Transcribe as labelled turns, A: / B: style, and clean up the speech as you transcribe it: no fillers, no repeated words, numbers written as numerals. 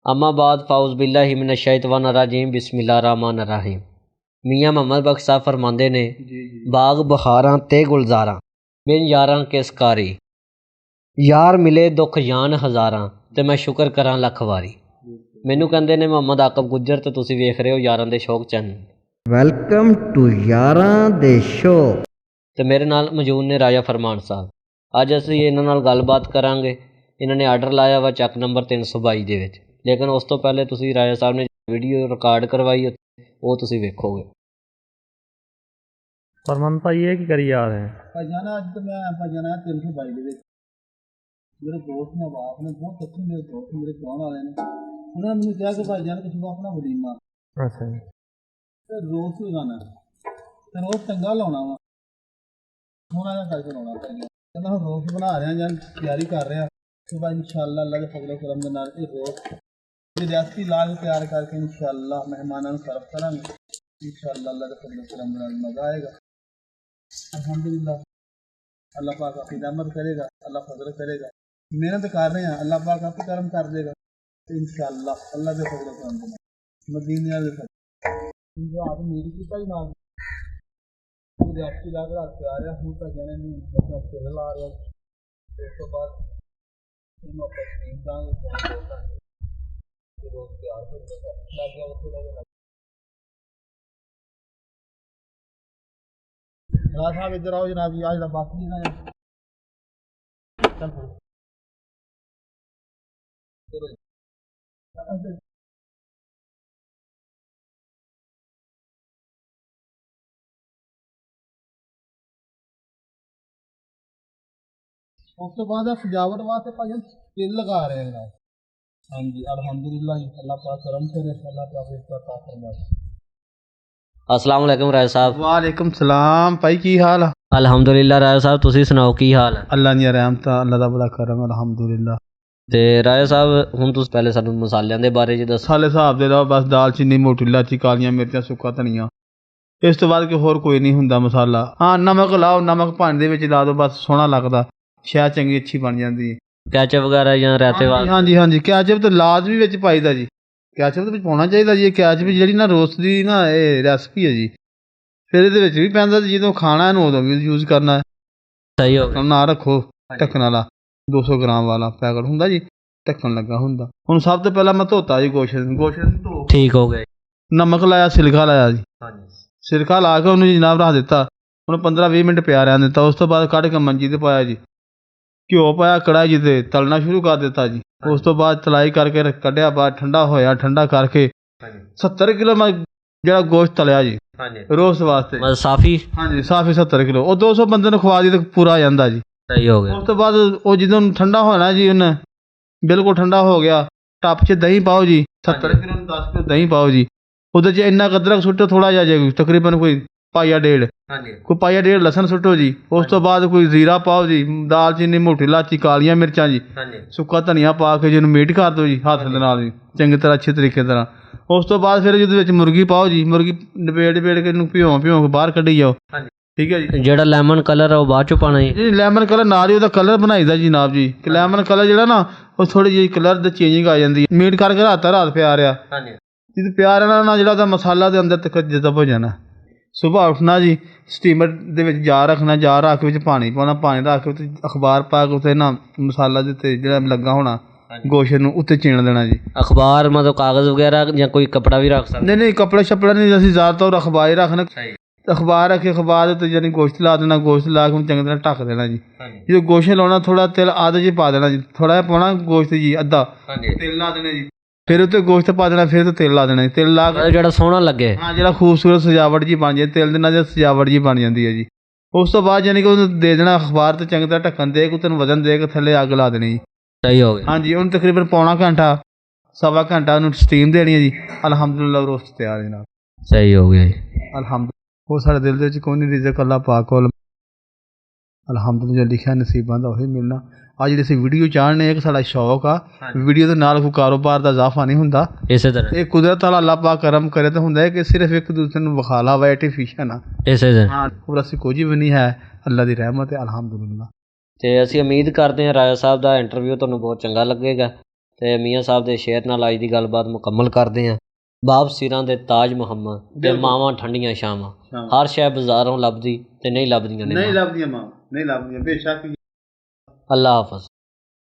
A: अम्माबाद फ़ाउज़ बिल्लाहि मिनश्शैतानिर्रजीम बिस्मिल्लाहिर्रहमानिर्रहीम। मियाँ मुहम्मद बख्श साहब फरमाते ने बाग बखारां ते गुलजारां बिन यारां किस कारी यार मिले दुख जान हज़ारां ते मैं शुक्र करां लख वारी। मैनू कहंदे ने मुहम्मद आकब गुज्जर ते तुसीं वेख रहे हो Yaaran De Shauk channel.
B: Welcome to Yaaran De show.
A: ते मेरे नाल मौजूद ने राजा फरमान साहब। अज असीं इन्हां नाल गलबात करांगे। इन्हां ने आर्डर लाया वा चक नंबर 322 दे विच, लेकिन उस तो पहले तुसीं राजा साहब ने वीडियो रिकॉर्ड करवाई वो तुसीं वेखोगे।
C: फरमान भाई ये की करी जा रहे हैं?
D: भाईजान अज तो मैं भाईजान 322 मेरे दोस्त ने बाप ने बहुत अच्छे मेरे दोस्त मेरे गाँव वाले ने उन्होंने मैंने कहा कि भाईजान किसी को अपना वलीमा
C: अच्छा जी।
D: रोज लगाना तो रोज चंगा लाना वा सोना जहा करके लाना चाहिए। तो मैं रोज बना रहा या तैयारी कर रहा तो भाई इंशाअल्लाह अल्लाह के फजल करम के नाल ये रोज ये रेसिपी ला के तैयार करके इंशाअल्लाह मेहमानों को सर्व करांगे। इंशाअल्लाह अल्लाह के फजल करम के नाल मज़ा आएगा। अल्हम्दुलिल्लाह अल्लाह पाक आपकी रहमत करेगा, अल्लाह फजल करेगा। मेहनत कर रहे हैं, अल्लाह पाक आपको करम कर देगा इंशाअल्लाह अल्लाह के फजल करम के नाल मदीने वाले फजल जो आप मेरी की भाई नाम रेसिपी ला के रात आ रहा हूँ तो जाने नहीं अपना तेल ला रहा उस तो बाद इन अपना स्टीम दांगे रोज तैयार हो जाएगा लग गया थोड़ा राज साहब इधर आओ जनाब जी आज बाकी ना चल उस तो बाद सजावट वास्ते भाई तिल लगा रहे हैं जनाब। हाँ जी अल्हम्दुलिल्लाह अल्लाह पाक करम करे अल्लाह पाक इसका साथ फरमाए।
A: अस्सलाम वालेकुम राजा साहब।
D: वालेकुम सलाम भाई की हाल है?
A: अल्हम्दुलिल्लाह राजा साहब तुसीं सुनाओ की हाल है?
D: अल्लाह दी रहमत अल्लाह दा बड़ा करम अल्हम्दुलिल्लाह।
A: ते राजा साहब हुण तुसीं पहले सानूं मसालियां दे बारे च दस्सो।
D: मसाले हिसाब दे लाओ बस दालचीनी मोटी इलायची कालियां मिर्चां सुक्का धनिया इस तो बाद कि होर कोई नहीं हुंदा मसाला। हाँ नमक लाओ नमक भांडे दे विच ला दो बस सोहना लगदा शाह चंगी अच्छी बन जाती है।
A: कैचअप वगैरह जां रायते वास्ते?
D: हाँ जी हाँ जी कैचअप तो लाजमी विच पाईदा जी कैचअप तो पाउणा चाहिदा जी। कैचअप जिहड़ी ना रोस्ट दी ना ये रेसिपी है जी फिर इहदे विच भी पैंदा जदों खाना है उदों भी यूज़ करना है।
A: सही हो गया।
D: ना रखो ढक्कन वाला 200 ग्राम वाला पैकेट हुंदा जी ढक्कन लगा हुंदा। हुण सब तो पहला मैं धोता जी गोश्त धो
A: ठीक हो गया।
D: नमक लाया सिरका लाया जी सिरका ला के उन्होंने जनाब रख दिता उन्हें 15-20 मिनट प्यार रहने दिता। उस तो बाद कढ़ के मंजी ते पाया जी घ्यो पाया कढ़ाई जी ते तलना शुरू कर दिता जी। उस तो बाद तलाई करके कढ़िया बाद ठंडा होया ठंडा करके 70 किलो मैं जरा गोश्त तलिया जी रोस्ट वास्ते
A: साफी।
D: हाँ जी साफी 70 किलो और 200 बंदे ने खवा दी तो पूरा आ जाता जी।
A: सही हो गया।
D: उस तो बाद वो जिदों ठंडा होना जी उन्हें बिल्कुल ठंडा हो गया टप च दही पाओ जी 70 किलो 10 किलो दही पाओ जी उधर च इन्ना अदरक सुट्टो थोड़ा जा तकरीबन कोई पाइया डेढ़ कोई पाइया डेढ़ लसन सुट्टो जी। उस तो बाद कोई जीरा पाओ जी दालचीनी मोटी इलायची कालियां मिर्चां जी सुक्का धनिया पा के जिन्होंने मीट कर दो जी हाथ दे नाल जी चंगी तरह अच्छे तरीके तरह। उस तो बाद फिर जिहदे विच मुर्गी पाओ जी मुर्गी नपेड़ के भ्यों के बाहर कड्ढी जाओ ठीक है जी।
A: जेड़ा लेमन कलर है वो बाद चों पाना जी?
D: लेमन कलर नाल ही ओहदा कलर बनाईदा जी जनाब जी कि लेमन कलर जेड़ा ना वो थोड़ी जी कलर दी चेंजिंग आ जाती है। मीट करके रात प्या रहा जिद प्या रहना ना जेड़ा मसाला दे अंदर तक जज़ब हो जाना। सुबह उठना जी स्टीमर दे विच जार रखना जार रख के पानी पाना पानी रख के अखबार पा के उत्ते ना मसाला दे उत्ते जेड़ा लगा होना गोश्त नूं उत्ते चीण देना जी।
A: अखबार मतलब कागज़ वगैरह या कोई कपड़ा भी रख सकते?
D: नहीं कपड़ा शपड़ा नहीं असीं ज़्यादातर अखबार ही रखना अखबार रखे अखबार उत्ते जानी गोश्त ला देना गोश्त ला के चंगी तरह ढक देना जी। जो गोश्त लाना थोड़ा तेल आधे जी पा देना जी थोड़ा जिहा पाना गोश्त जी अद्धा तेल ला देना जी फिर उत्ते गोश्त पा देना फिर तेल ला देना तेल ला के
A: जेड़ा सोहना लगे।
D: हाँ जेड़ा खूबसूरत सजावट जी बन जाए तेल दे नाल सजावट जी बन जाती है जी। उस तो बाद यानी कि उन्हें दे देना अखबार तो चंगी तरह ढक्कन दे के उत्ते वजन दे के थल्ले अग ला देनी जी।
A: सही हो गया।
D: हाँ जी उन्हें तकरीबन पौना घंटा सवा घंटा उन्हें स्टीम देनी है जी। अल्हम्दुलिल्लाह रोस्ट तैयार है जनाब।
A: सही हो गया जी।
D: अल्हम्दुलिल्लाह वो साढ़े दिल दे कोई नहीं रिज़्क अल्लाह पाक कोल अल्हम्दुलिल्लाह जो लिखा नसीबां दा उही मिलना। आज जिहड़ी असीं वीडियो चाढ़ने एक साडा शौक आ वीडियो दे नाल कोई कारोबार दा इजाफा नहीं हुंदा
A: इसे तरह
D: ये कुदरत वाला अल्लाह पाक करम करे तो हुंदा है कि सिर्फ एक दूसरे नूं विखाला वा आर्टिफिशियल आ
A: इसे तरह।
D: हाँ और असीं कुछ भी नहीं है अल्लाह दी रहमत है अल्हम्दुलिल्लाह।
A: ते असीं उम्मीद करते हैं राजा साहब दा इंटरव्यू तुहानूं बहुत चंगा लगेगा ਤੇ ਮੀਆਂ ਸਾਹਿਬ ਦੇ ਸ਼ੇਰ ਨਾਲ ਅੱਜ ਦੀ ਗੱਲਬਾਤ ਮੁਕੰਮਲ ਕਰਦੇ ਹਾਂ। ਬਾਬ ਸਿਰਾਂ ਦੇ ਤਾਜ ਮੁਹੰਮਦ ਤੇ ਮਾਵਾਂ ਠੰਡੀਆਂ ਛਾਵਾਂ। ਹਰ ਸ਼ੈ ਬਾਜ਼ਾਰੋਂ ਲੱਭਦੀ ਤੇ ਨਹੀਂ ਲੱਭਦੀਆਂ ਨੇ
D: ਨਹੀਂ ਲੱਭਦੀਆਂ ਮਾਂ, ਨਹੀਂ ਲੱਭਦੀਆਂ ਬੇਸ਼ੱਕ।
A: ਅੱਲਾ ਹਾਫਿਜ਼।